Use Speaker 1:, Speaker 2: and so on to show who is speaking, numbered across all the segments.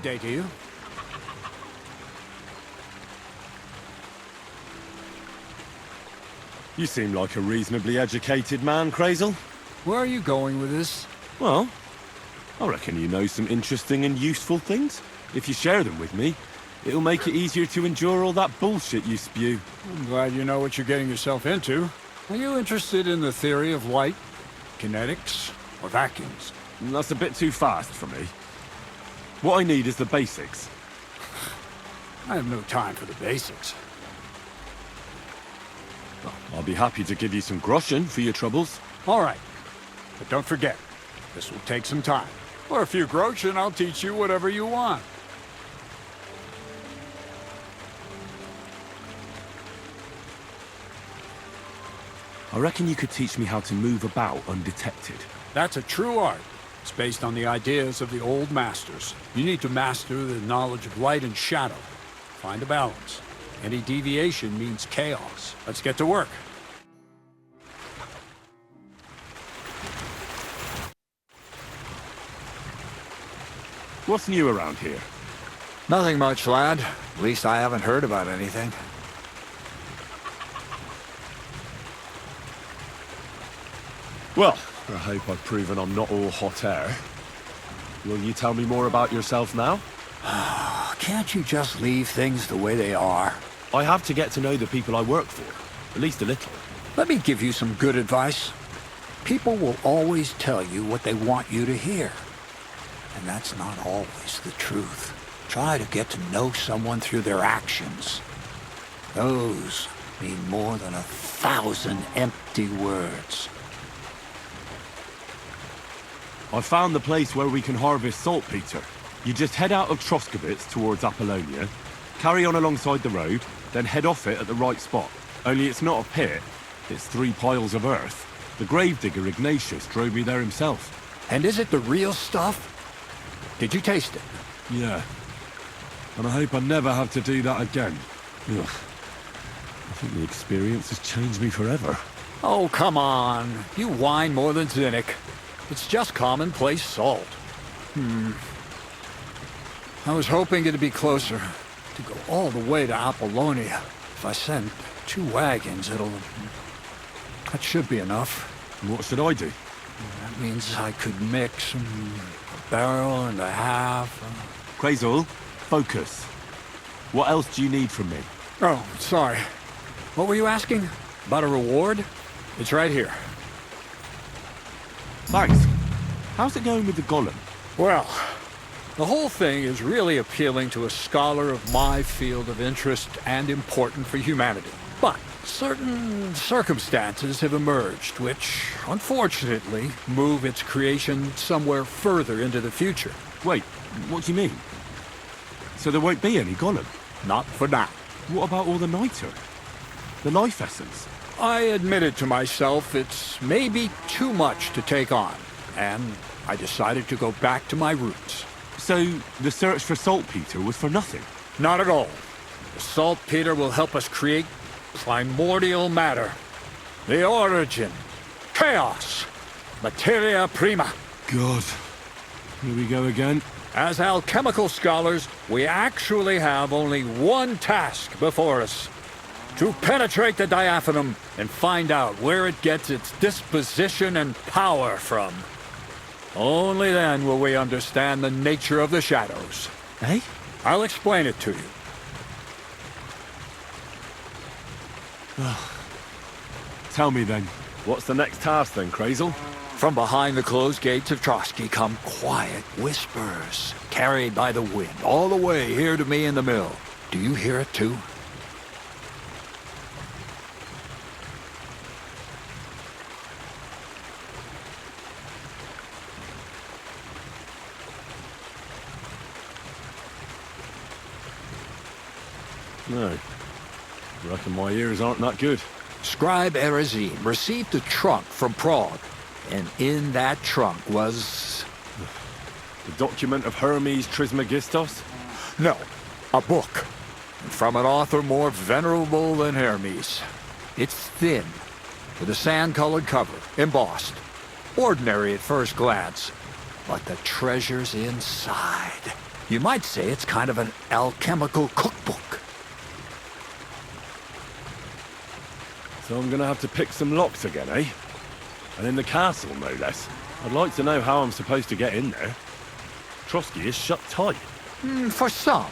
Speaker 1: Good day to you.
Speaker 2: You seem like a reasonably educated man, Crazel.
Speaker 1: Where are you going with this?
Speaker 2: Well, I reckon you know some interesting and useful things. If you share them with me, it'll make it easier to endure all that bullshit you spew.
Speaker 1: I'm glad you know what you're getting yourself into. Are you interested in the theory of light, kinetics, or vacuums?
Speaker 2: That's a bit too fast for me. What I need is the basics.
Speaker 1: I have no time for the basics.
Speaker 2: Well, I'll be happy to give you some groschen for your troubles.
Speaker 1: All right. But don't forget, this will take some time. For a few groschen, I'll teach you whatever you want.
Speaker 2: I reckon you could teach me how to move about undetected.
Speaker 1: That's a true art. It's based on the ideas of the old masters. You need to master the knowledge of light and shadow. Find a balance. Any deviation means chaos. Let's get to work.
Speaker 2: What's new around here?
Speaker 3: Nothing much, lad. At least I haven't heard about anything.
Speaker 2: Well, I hope I've proven I'm not all hot air. Will you tell me more about yourself now?
Speaker 3: Can't you just leave things the way they are?
Speaker 2: I have to get to know the people I work for, at least a little.
Speaker 3: Let me give you some good advice. People will always tell you what they want you to hear. And that's not always the truth. Try to get to know someone through their actions. Those mean more than 1,000 empty words.
Speaker 2: I found the place where we can harvest saltpeter. You just head out of Troskowitz towards Apollonia, carry on alongside the road, then head off it at the right spot. Only it's not a pit, it's 3 piles of earth. The gravedigger Ignatius drove me there himself.
Speaker 3: And is it the real stuff? Did you taste it?
Speaker 2: Yeah. And I hope I never have to do that again. Ugh. I think the experience has changed me forever.
Speaker 3: Oh, come on. You whine more than Zinnik. It's just commonplace salt.
Speaker 1: I was hoping it'd be closer. To go all the way to Apollonia. If I send 2 wagons, that should be enough.
Speaker 2: What should I do?
Speaker 1: That means I could mix a barrel and a half.
Speaker 2: Crazel, focus. What else do you need from me?
Speaker 1: Oh, sorry. What were you asking? About a reward? It's right here.
Speaker 2: Thanks. How's it going with the golem?
Speaker 1: Well, the whole thing is really appealing to a scholar of my field of interest and important for humanity. But certain circumstances have emerged which, unfortunately, move its creation somewhere further into the future.
Speaker 2: Wait, what do you mean? So there won't be any golem?
Speaker 1: Not for now.
Speaker 2: What about all the niter? The life essence?
Speaker 1: I admitted to myself it's maybe too much to take on, and I decided to go back to my roots.
Speaker 2: So the search for saltpeter was for nothing?
Speaker 1: Not at all. The saltpeter will help us create primordial matter. The origin. Chaos. Materia prima.
Speaker 2: God. Here we go again.
Speaker 1: As alchemical scholars, we actually have only one task before us. To penetrate the diaphanum and find out where it gets its disposition and power from. Only then will we understand the nature of the shadows.
Speaker 2: Eh?
Speaker 1: I'll explain it to you.
Speaker 2: Tell me then, what's the next task then, Crazel?
Speaker 3: From behind the closed gates of Trotsky come quiet whispers, carried by the wind, all the way here to me in the mill. Do you hear it too?
Speaker 2: No. I reckon my ears aren't that good.
Speaker 3: Scribe Erezim received a trunk from Prague, and in that trunk was...
Speaker 2: The document of Hermes Trismegistos?
Speaker 3: No, a book. From an author more venerable than Hermes. It's thin, with a sand-colored cover, embossed. Ordinary at first glance, but the treasures inside. You might say it's kind of an alchemical cookbook.
Speaker 2: So I'm gonna have to pick some locks again, eh? And in the castle, no less. I'd like to know how I'm supposed to get in there. Trotsky is shut tight.
Speaker 3: For some.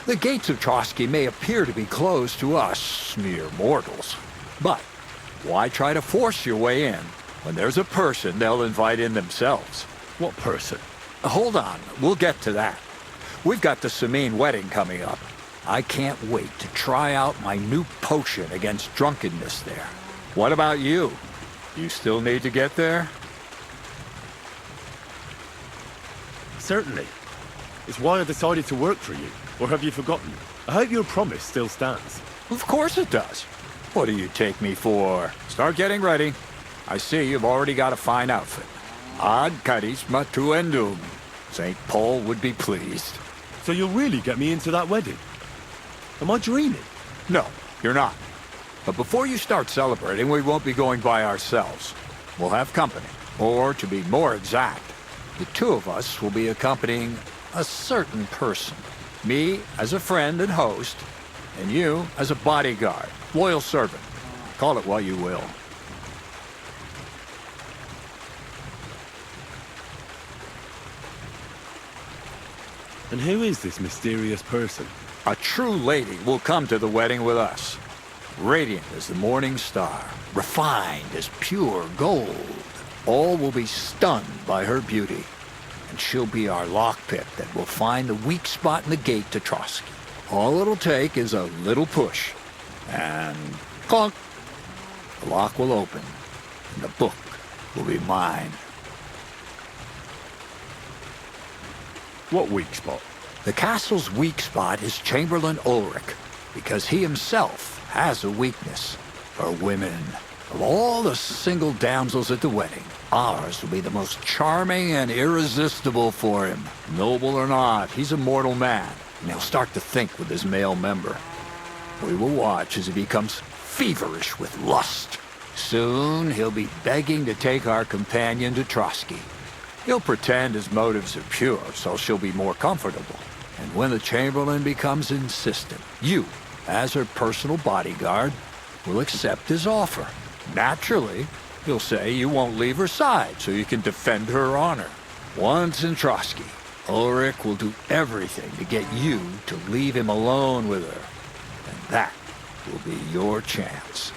Speaker 3: The gates of Trotsky may appear to be closed to us, mere mortals. But why try to force your way in when there's a person they'll invite in themselves?
Speaker 2: What person?
Speaker 3: Hold on, we'll get to that. We've got the Samine wedding coming up. I can't wait to try out my new potion against drunkenness there. What about you? You still need to get there?
Speaker 2: Certainly. It's why I decided to work for you. Or have you forgotten? I hope your promise still stands.
Speaker 3: Of course it does. What do you take me for? Start getting ready. I see you've already got a fine outfit. Ad charisma tuendum. St. Paul would be pleased.
Speaker 2: So you'll really get me into that wedding? Am I dreaming?
Speaker 3: No, you're not. But before you start celebrating, we won't be going by ourselves. We'll have company. Or, to be more exact, the two of us will be accompanying a certain person. Me as a friend and host, and you as a bodyguard, loyal servant. Call it what you will.
Speaker 2: And who is this mysterious person?
Speaker 3: A true lady will come to the wedding with us. Radiant as the morning star, refined as pure gold. All will be stunned by her beauty. And she'll be our lockpick that will find the weak spot in the gate to Trotsky. All it'll take is a little push. And clunk! The lock will open, and the book will be mine.
Speaker 2: What weak spot?
Speaker 3: The castle's weak spot is Chamberlain Ulrich, because he himself has a weakness for women. Of all the single damsels at the wedding, ours will be the most charming and irresistible for him. Noble or not, he's a mortal man, and he'll start to think with his male member. We will watch as he becomes feverish with lust. Soon, he'll be begging to take our companion to Trotsky. He'll pretend his motives are pure, so she'll be more comfortable. And when the Chamberlain becomes insistent, you, as her personal bodyguard, will accept his offer. Naturally, you'll say you won't leave her side so you can defend her honor. Once in Trotsky, Ulrich will do everything to get you to leave him alone with her. And that will be your chance.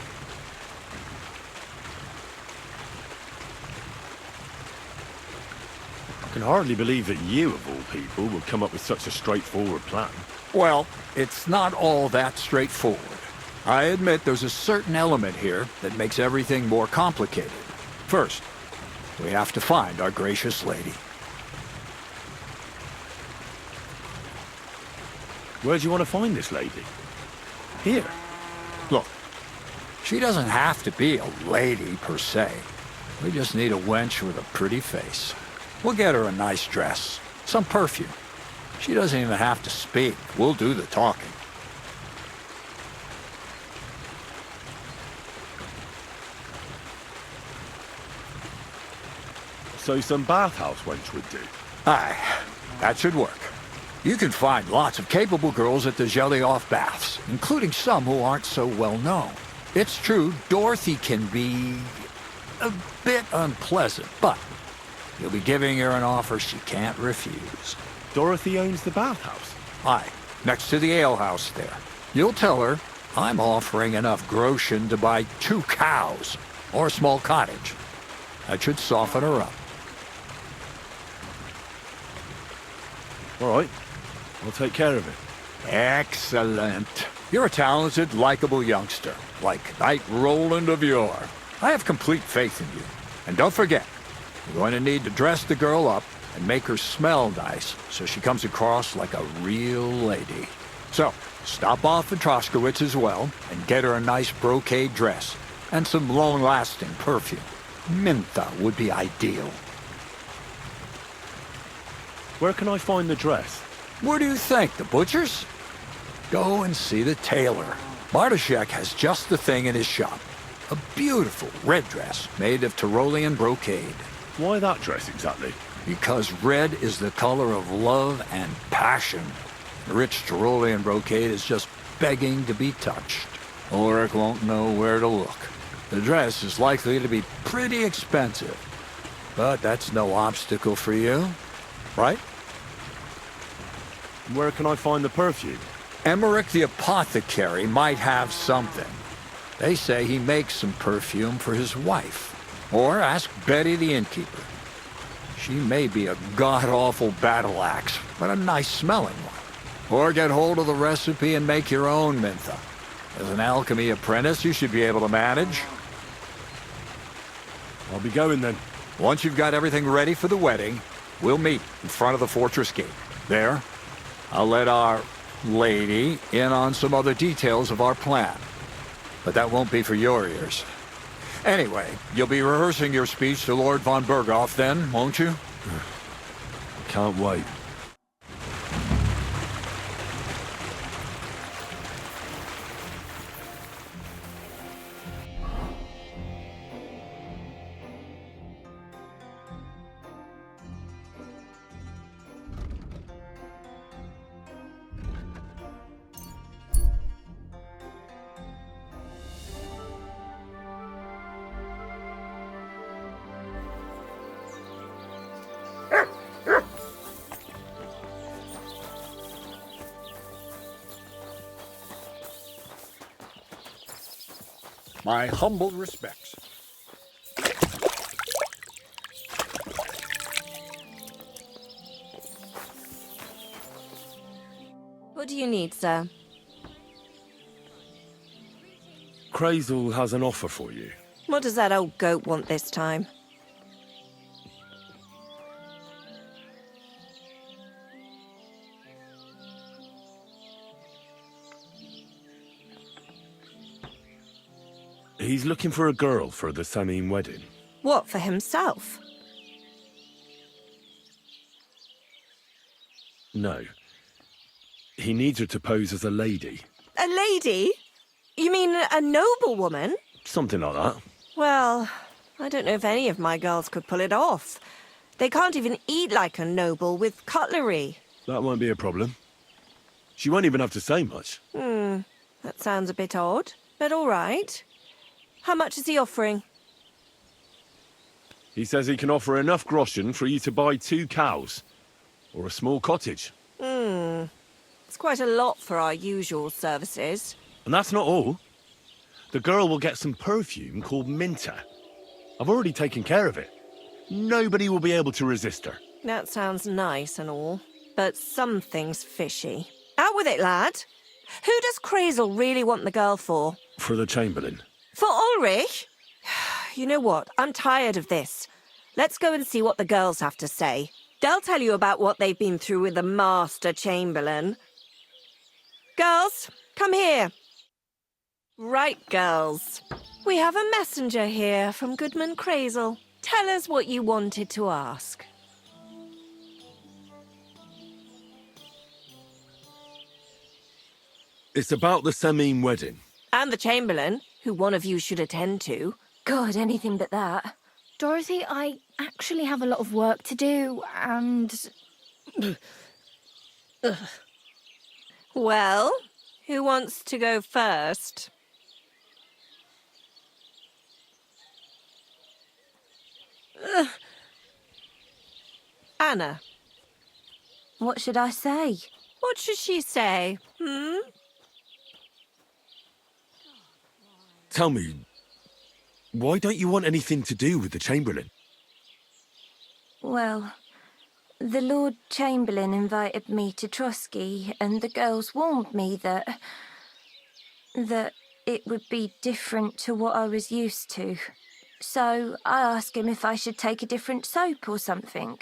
Speaker 2: I can hardly believe that you, of all people, would come up with such a straightforward plan.
Speaker 3: Well, it's not all that straightforward. I admit there's a certain element here that makes everything more complicated. First, we have to find our gracious lady.
Speaker 2: Where do you want to find this lady? Here.
Speaker 3: Look, she doesn't have to be a lady per se. We just need a wench with a pretty face. We'll get her a nice dress, some perfume. She doesn't even have to speak. We'll do the talking.
Speaker 2: So some bathhouse wench would do.
Speaker 3: Aye, that should work. You can find lots of capable girls at the Gelioff baths, including some who aren't so well known. It's true, Dorothy can be a bit unpleasant, but you'll be giving her an offer she can't refuse.
Speaker 2: Dorothy owns the bathhouse?
Speaker 3: Aye, next to the alehouse there. You'll tell her I'm offering enough groschen to buy 2 cows or a small cottage. That should soften her up.
Speaker 2: All right. I'll take care of it.
Speaker 3: Excellent. You're a talented, likable youngster, like Knight Roland of yore. I have complete faith in you. And don't forget, you're going to need to dress the girl up and make her smell nice so she comes across like a real lady. So, stop off at Troskowitz as well and get her a nice brocade dress and some long-lasting perfume. Mentha would be ideal.
Speaker 2: Where can I find the dress?
Speaker 3: Where do you think? The butcher's? Go and see the tailor. Bartoszek has just the thing in his shop. A beautiful red dress made of Tyrolean brocade.
Speaker 2: Why that dress exactly?
Speaker 1: Because red is the color of love and passion. The rich Tyrolean brocade is just begging to be touched. Ulrich won't know where to look. The dress is likely to be pretty expensive. But that's no obstacle for you, right?
Speaker 2: Where can I find the perfume?
Speaker 1: Emmerich the apothecary might have something. They say he makes some perfume for his wife. Or ask Betty the innkeeper. She may be a god-awful battle axe, but a nice-smelling one. Or get hold of the recipe and make your own mintha. As an alchemy apprentice, you should be able to manage.
Speaker 2: I'll be going then.
Speaker 1: Once you've got everything ready for the wedding, we'll meet in front of the fortress gate. There, I'll let our lady in on some other details of our plan. But that won't be for your ears. Anyway, you'll be rehearsing your speech to Lord von Berghoff then, won't you?
Speaker 2: Can't wait.
Speaker 1: My humble respects.
Speaker 4: What do you need, sir?
Speaker 2: Crazel has an offer for you.
Speaker 4: What does that old goat want this time?
Speaker 2: He's looking for a girl for the Samine wedding.
Speaker 4: What, for himself?
Speaker 2: No. He needs her to pose as a lady.
Speaker 4: A lady? You mean a noblewoman?
Speaker 2: Something like that.
Speaker 4: Well, I don't know if any of my girls could pull it off. They can't even eat like a noble with cutlery.
Speaker 2: That won't be a problem. She won't even have to say much.
Speaker 4: That sounds a bit odd, but all right. How much is he offering?
Speaker 2: He says he can offer enough groschen for you to buy 2 cows. Or a small cottage.
Speaker 4: It's quite a lot for our usual services.
Speaker 2: And that's not all. The girl will get some perfume called Minter. I've already taken care of it. Nobody will be able to resist her.
Speaker 4: That sounds nice and all, but something's fishy. Out with it, lad. Who does Crazel really want the girl for?
Speaker 2: For the Chamberlain.
Speaker 4: For Ulrich? You know what? I'm tired of this. Let's go and see what the girls have to say. They'll tell you about what they've been through with the Master Chamberlain. Girls, come here. Right, girls. We have a messenger here from Goodman Crazel. Tell us what you wanted to ask.
Speaker 2: It's about the Samine wedding.
Speaker 4: And the Chamberlain, who one of you should attend to.
Speaker 5: God, anything but that. Dorothy, I actually have a lot of work to do, and...
Speaker 4: Well, who wants to go first? Anna.
Speaker 5: What should I say?
Speaker 4: What should she say,
Speaker 2: Tell me, why don't you want anything to do with the Chamberlain?
Speaker 5: Well, the Lord Chamberlain invited me to Trotsky, and the girls warned me that it would be different to what I was used to. So I asked him if I should take a different soap or something.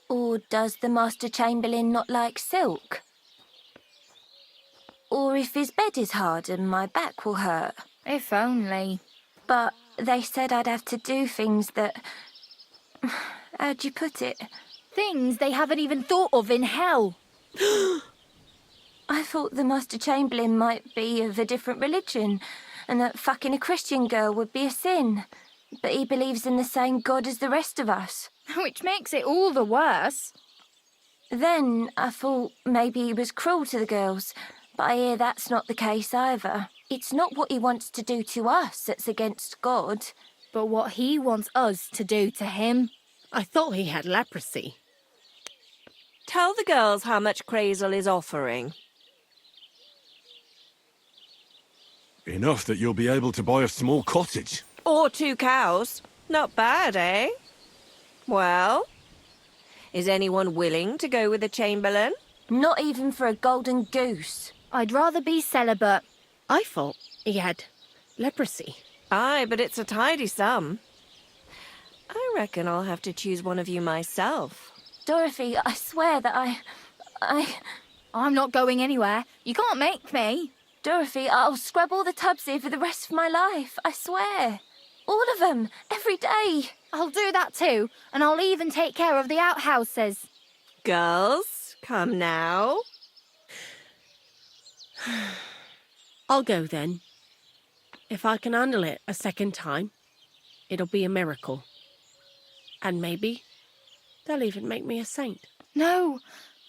Speaker 5: Or does the Master Chamberlain not like silk? Or if his bed is hard and my back will hurt.
Speaker 6: If only.
Speaker 5: But they said I'd have to do things that... How'd you put it?
Speaker 6: Things they haven't even thought of in hell.
Speaker 5: I thought the Master Chamberlain might be of a different religion, and that fucking a Christian girl would be a sin. but he believes in the same God as the rest of us.
Speaker 6: Which makes it all the worse.
Speaker 5: Then I thought maybe he was cruel to the girls, but I hear that's not the case either. It's not what he wants to do to us that's against God.
Speaker 6: But what he wants us to do to him.
Speaker 7: I thought he had leprosy.
Speaker 4: Tell the girls how much Crazel is offering.
Speaker 2: Enough that you'll be able to buy a small cottage.
Speaker 4: Or 2 cows. Not bad, eh? Well, is anyone willing to go with the Chamberlain?
Speaker 5: Not even for a golden goose.
Speaker 6: I'd rather be celibate.
Speaker 7: I thought he had leprosy.
Speaker 4: Aye, but it's a tidy sum. I reckon I'll have to choose one of you myself.
Speaker 5: Dorothy, I swear that
Speaker 6: I'm not going anywhere. You can't make me.
Speaker 5: Dorothy, I'll scrub all the tubs here for the rest of my life, I swear. All of them, every day.
Speaker 6: I'll do that too, and I'll even take care of the outhouses.
Speaker 4: Girls, come now.
Speaker 7: I'll go then. If I can handle it a second time, it'll be a miracle. And maybe they'll even make me a saint.
Speaker 6: No,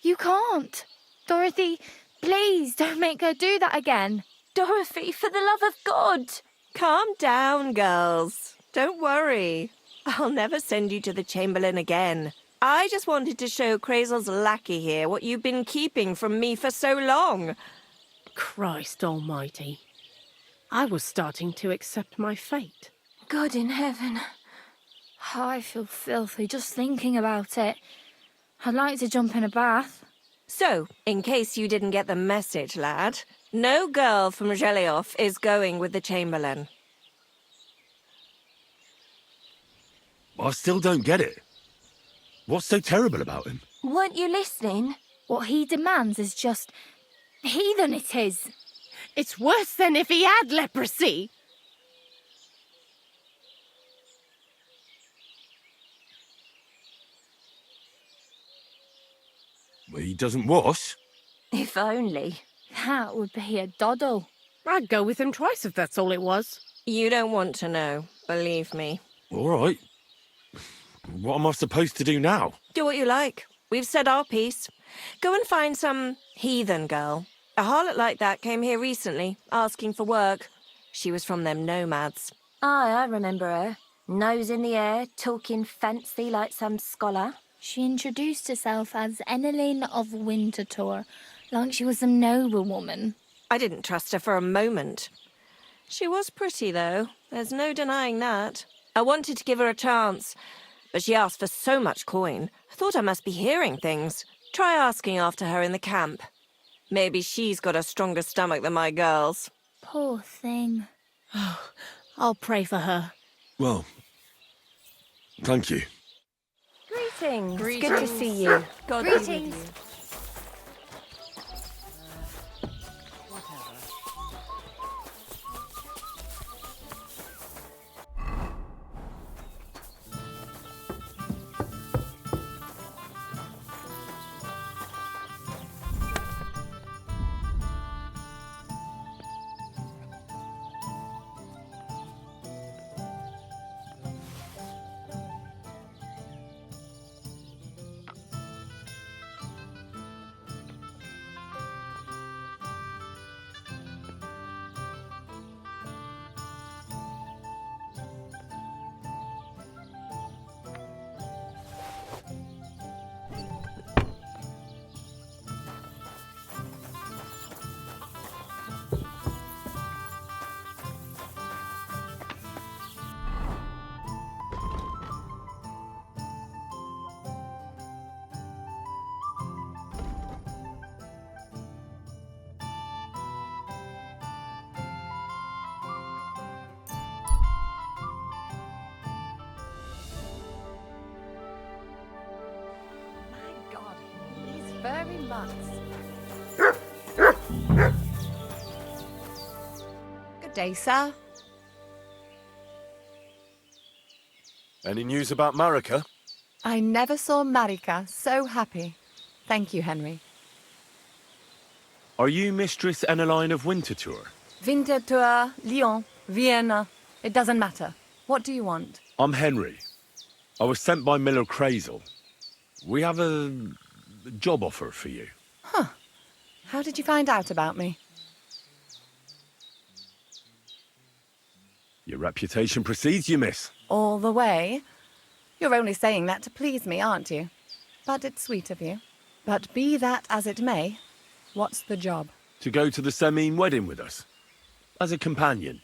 Speaker 6: you can't. Dorothy, please don't make her do that again.
Speaker 5: Dorothy, for the love of God.
Speaker 4: Calm down, girls. Don't worry. I'll never send you to the Chamberlain again. I just wanted to show Crazel's lackey here what you've been keeping from me for so long.
Speaker 7: Christ almighty. I was starting to accept my fate.
Speaker 5: God in heaven.
Speaker 6: I feel filthy just thinking about it. I'd like to jump in a bath.
Speaker 4: So, in case you didn't get the message, lad, no girl from Zhelioff is going with the Chamberlain.
Speaker 2: I still don't get it. What's so terrible about him?
Speaker 5: Weren't you listening?
Speaker 6: What he demands is just heathen it is.
Speaker 7: It's worse than if he had leprosy.
Speaker 2: He doesn't wash?
Speaker 5: If only.
Speaker 6: That would be a doddle.
Speaker 7: I'd go with him twice if that's all it was.
Speaker 4: You don't want to know, believe me.
Speaker 2: All right. What am I supposed to do now?
Speaker 4: Do what you like. We've said our piece. Go and find some heathen girl. A harlot like that came here recently, asking for work. She was from them nomads.
Speaker 5: Aye, I remember her. Nose in the air, talking fancy like some scholar.
Speaker 6: She introduced herself as Enneline of Winterthur, like she was a noblewoman.
Speaker 4: I didn't trust her for a moment. She was pretty, though. There's no denying that. I wanted to give her a chance, but she asked for so much coin. I thought I must be hearing things. Try asking after her in the camp. Maybe she's got a stronger stomach than my girls.
Speaker 6: Poor thing.
Speaker 7: I'll pray for her.
Speaker 2: Well, thank you.
Speaker 5: Greetings. Good to see you.
Speaker 4: God be with
Speaker 6: Greetings.
Speaker 4: you.
Speaker 6: Very much.
Speaker 8: Good day, sir.
Speaker 2: Any news about Marika?
Speaker 8: I never saw Marika so happy. Thank you, Henry.
Speaker 2: Are you Mistress Enneline of Winterthur?
Speaker 8: Winterthur, Lyon, Vienna. It doesn't matter. What do you want?
Speaker 2: I'm Henry. I was sent by Miller Crazel. We have a job offer for you.
Speaker 8: How did you find out about me?
Speaker 2: Your reputation precedes you, miss.
Speaker 8: All the way? You're only saying that to please me, aren't you? But it's sweet of you. But be that as it may, what's the job?
Speaker 2: To go to the Semine wedding with us. As a companion.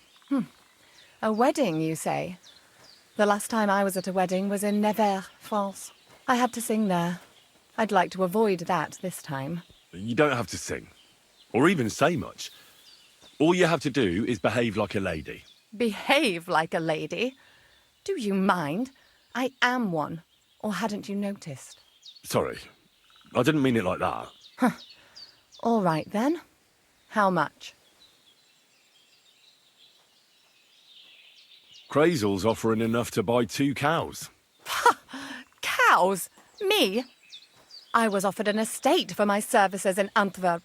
Speaker 8: A wedding, you say? The last time I was at a wedding was in Nevers, France. I had to sing there. I'd like to avoid that this time.
Speaker 2: You don't have to sing. Or even say much. All you have to do is behave like a lady.
Speaker 8: Behave like a lady? Do you mind? I am one. Or hadn't you noticed?
Speaker 2: Sorry. I didn't mean it like that.
Speaker 8: All right, then. How much?
Speaker 2: Crazel's offering enough to buy 2 cows.
Speaker 8: Cows? Me? I was offered an estate for my services in Antwerp,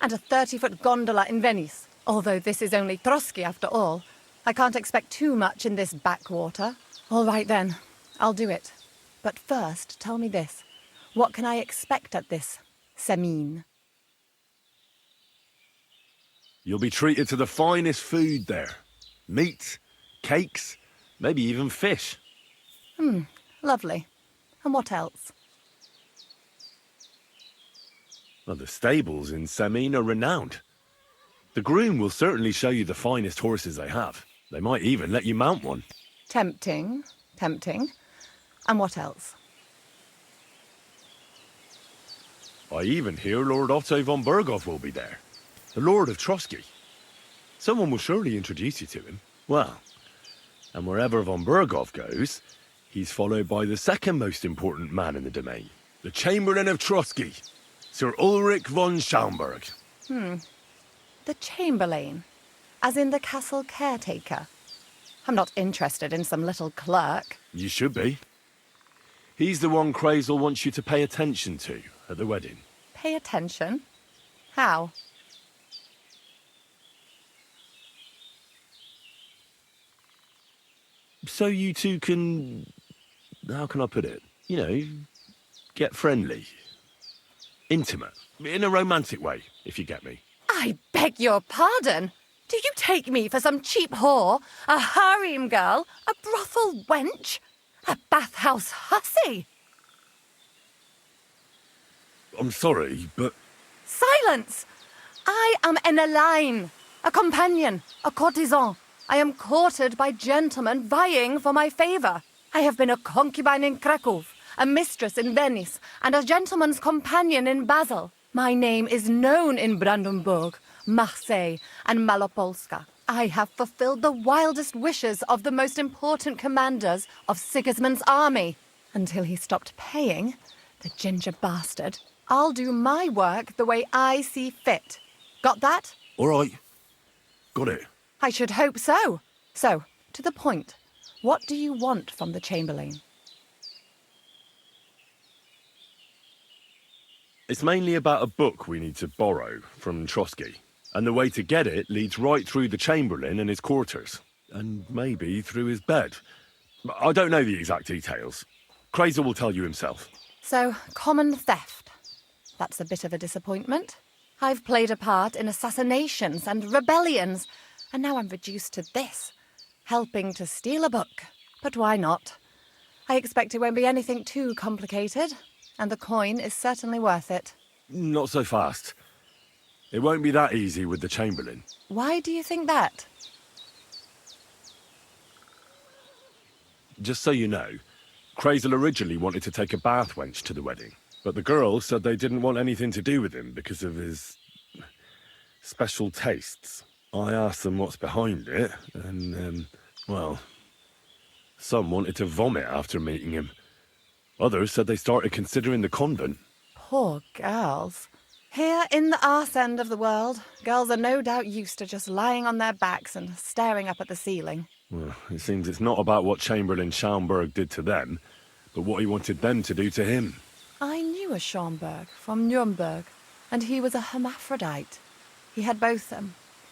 Speaker 8: and a 30-foot gondola in Venice. Although this is only Trotsky after all, I can't expect too much in this backwater. All right then, I'll do it. But first, tell me this. What can I expect at this Semine?
Speaker 2: You'll be treated to the finest food there. Meat, cakes, maybe even fish.
Speaker 8: Lovely. And what else?
Speaker 2: Well, the stables in Semine are renowned. The groom will certainly show you the finest horses they have. They might even let you mount one.
Speaker 8: Tempting, tempting. And what else?
Speaker 2: I even hear Lord Otto von Berghoff will be there. The Lord of Trotsky. Someone will surely introduce you to him. Well, and wherever von Berghoff goes, he's followed by the second most important man in the domain. The Chamberlain of Trotsky, Sir Ulrich von Schaumburg.
Speaker 8: The Chamberlain? As in the castle caretaker? I'm not interested in some little clerk.
Speaker 2: You should be. He's the one Crazel wants you to pay attention to at the wedding.
Speaker 8: Pay attention? How?
Speaker 2: So you two can... how can I put it? You know, get friendly. Intimate. In a romantic way, if you get me.
Speaker 8: I beg your pardon? Do you take me for some cheap whore? A harem girl? A brothel wench? A bathhouse hussy?
Speaker 2: I'm sorry, but...
Speaker 8: Silence! I am an Elaine, a companion, a courtesan. I am courted by gentlemen vying for my favour. I have been a concubine in Krakow, a mistress in Venice, and a gentleman's companion in Basel. My name is known in Brandenburg, Marseille, and Malopolska. I have fulfilled the wildest wishes of the most important commanders of Sigismund's army. Until he stopped paying, the ginger bastard. I'll do my work the way I see fit. Got that?
Speaker 2: All right. Got it.
Speaker 8: I should hope so. So, to the point. What do you want from the Chamberlain?
Speaker 2: It's mainly about a book we need to borrow from Trotsky. And the way to get it leads right through the Chamberlain and his quarters. And maybe through his bed. I don't know the exact details. Crazel will tell you himself.
Speaker 8: So, common theft. That's a bit of a disappointment. I've played a part in assassinations and rebellions, and now I'm reduced to this. Helping to steal a book. But why not? I expect it won't be anything too complicated, and the coin is certainly worth it.
Speaker 2: Not so fast. It won't be that easy with the Chamberlain.
Speaker 8: Why do you think that?
Speaker 2: Just so you know, Crazel originally wanted to take a bath wench to the wedding, but the girls said they didn't want anything to do with him because of his special tastes. I asked them what's behind it, and, well, some wanted to vomit after meeting him. Others said they started considering the convent.
Speaker 8: Poor girls. Here in the arse end of the world, girls are no doubt used to just lying on their backs and staring up at the ceiling.
Speaker 2: Well, it seems it's not about what Chamberlain Schaumburg did to them, but what he wanted them to do to him.
Speaker 8: I knew a Schaumburg from Nuremberg, and he was a hermaphrodite. He had both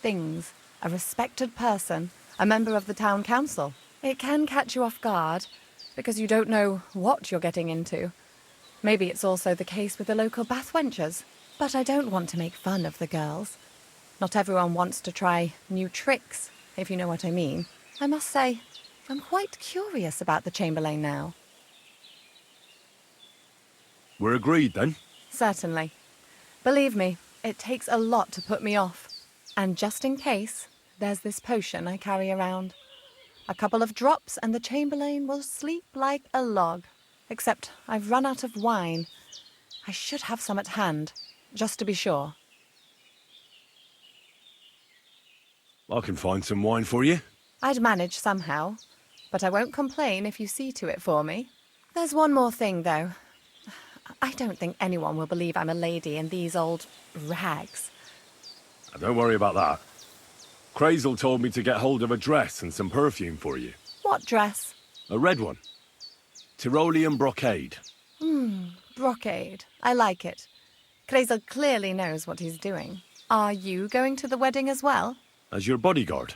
Speaker 8: things, a respected person, a member of the town council. It can catch you off guard, because you don't know what you're getting into. Maybe it's also the case with the local bathwenchers. But I don't want to make fun of the girls. Not everyone wants to try new tricks, if you know what I mean. I must say, I'm quite curious about the Chamberlain now.
Speaker 2: We're agreed, then?
Speaker 8: Certainly. Believe me, it takes a lot to put me off. And just in case, there's this potion I carry around. A couple of drops and the Chamberlain will sleep like a log. Except I've run out of wine. I should have some at hand, just to be sure.
Speaker 2: I can find some wine for you.
Speaker 8: I'd manage somehow, but I won't complain if you see to it for me. There's one more thing, though. I don't think anyone will believe I'm a lady in these old rags.
Speaker 2: Don't worry about that. Crazel told me to get hold of a dress and some perfume for you.
Speaker 8: What dress?
Speaker 2: A red one. Tyrolean brocade.
Speaker 8: Brocade. I like it. Crazel clearly knows what he's doing. Are you going to the wedding as well?
Speaker 2: As your bodyguard.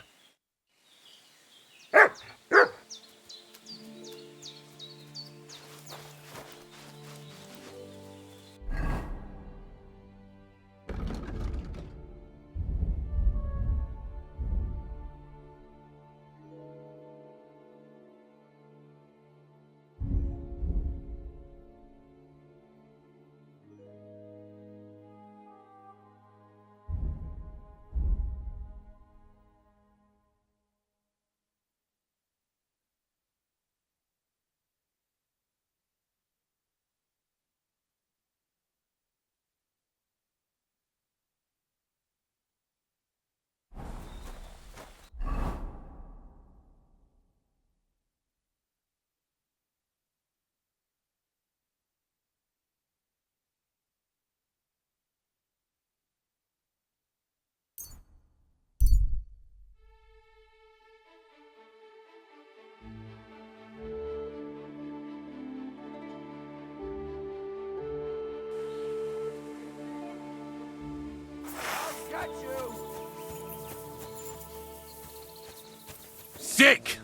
Speaker 2: Sick!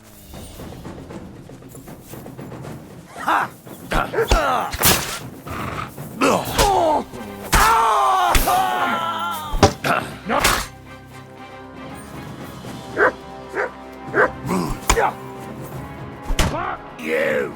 Speaker 2: Ha! You!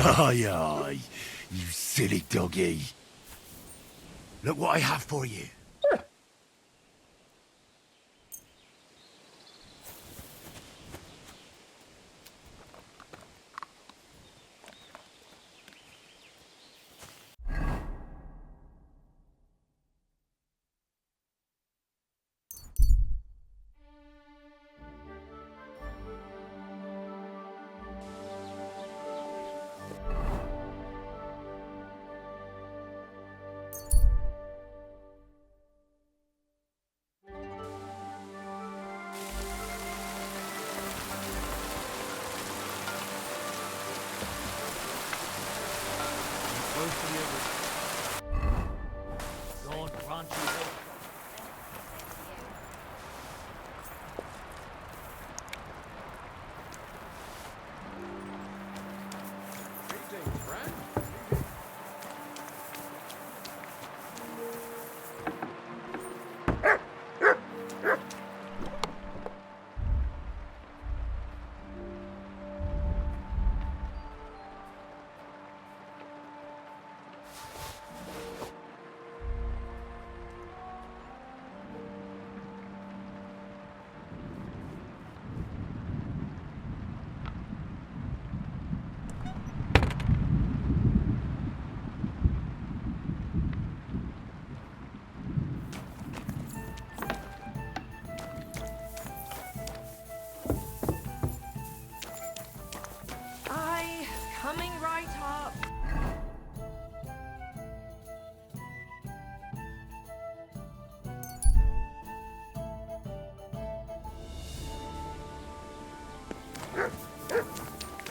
Speaker 9: Aye, aye, you silly doggy. Look what I have for you.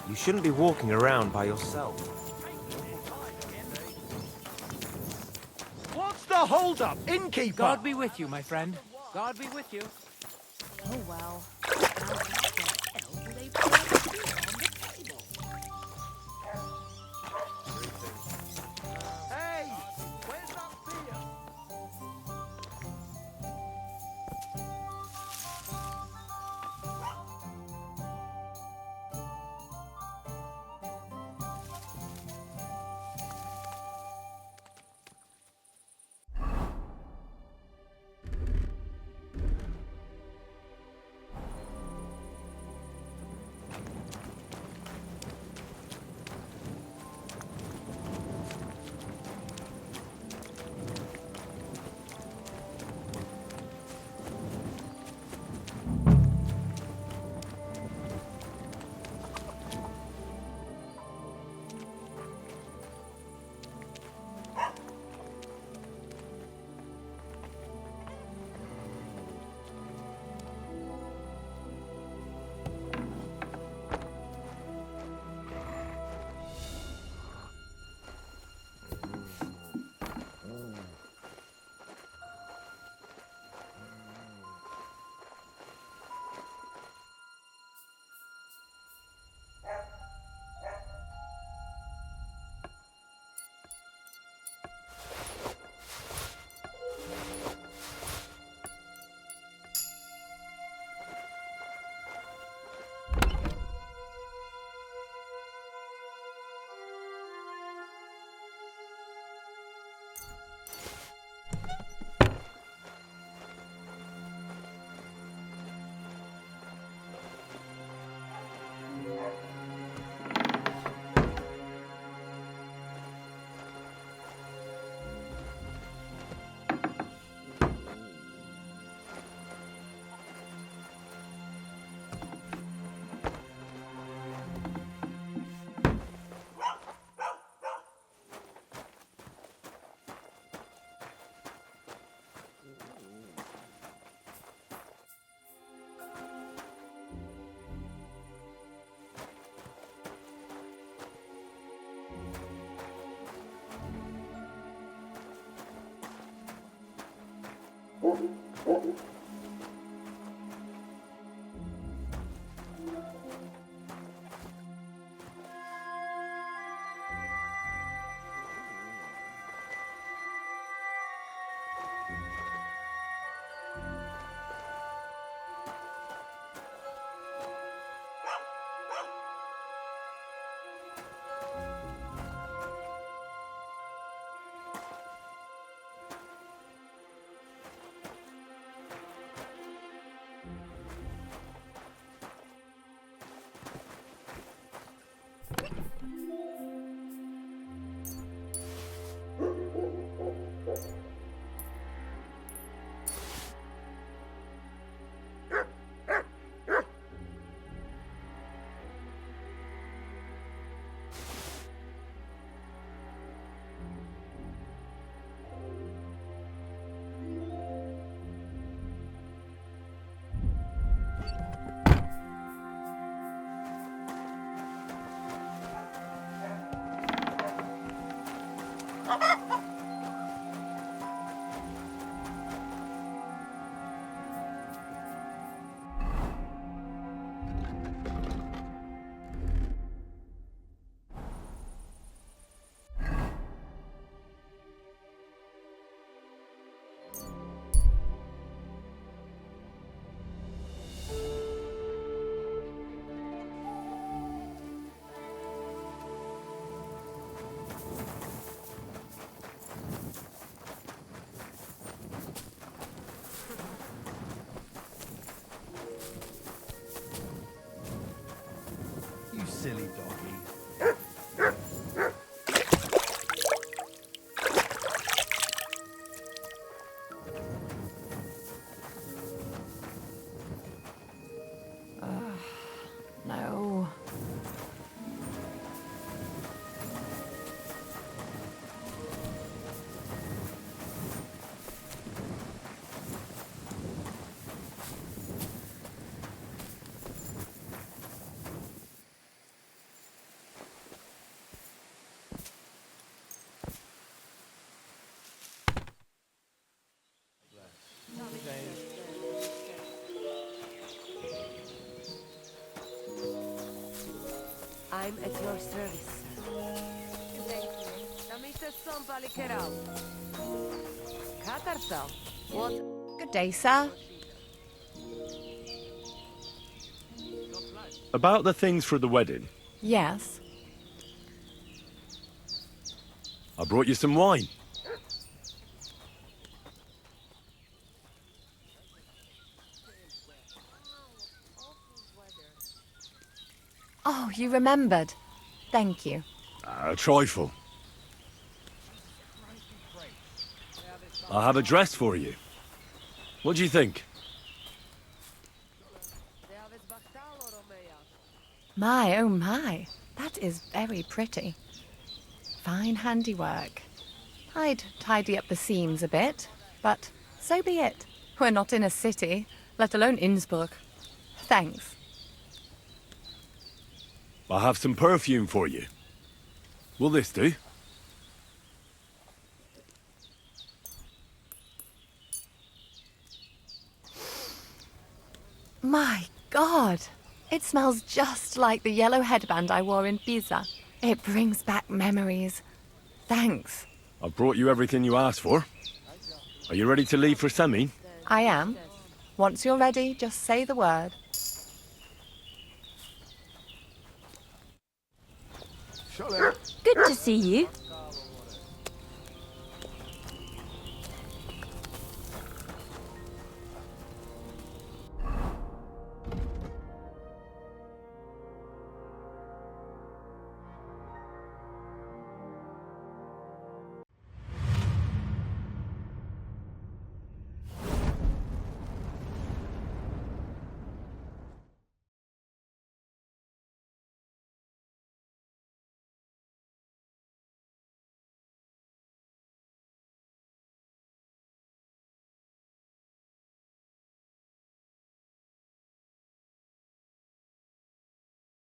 Speaker 10: You shouldn't be walking around by yourself.
Speaker 11: What's the hold-up, innkeeper?
Speaker 12: God be with you, my friend. God be with you.
Speaker 6: Oh well.
Speaker 11: Hey, where's that beer? silly doggy.
Speaker 8: No.
Speaker 13: I'm at your service. What?
Speaker 8: Good day, sir.
Speaker 2: About the things for the wedding,
Speaker 8: Yes.
Speaker 2: I brought you some wine.
Speaker 8: Oh, you remembered. Thank you.
Speaker 2: A trifle. I have a dress for you. What do you think?
Speaker 8: My, oh my. That is very pretty. Fine handiwork. I'd tidy up the seams a bit, but so be it. We're not in a city, let alone Innsbruck. Thanks.
Speaker 2: I have some perfume for you. Will this do?
Speaker 8: My God! It smells just like the yellow headband I wore in Pisa. It brings back memories. Thanks.
Speaker 2: I've brought you everything you asked for. Are you ready to leave for Semi?
Speaker 8: I am. Once you're ready, just say the word.
Speaker 5: Good to see you.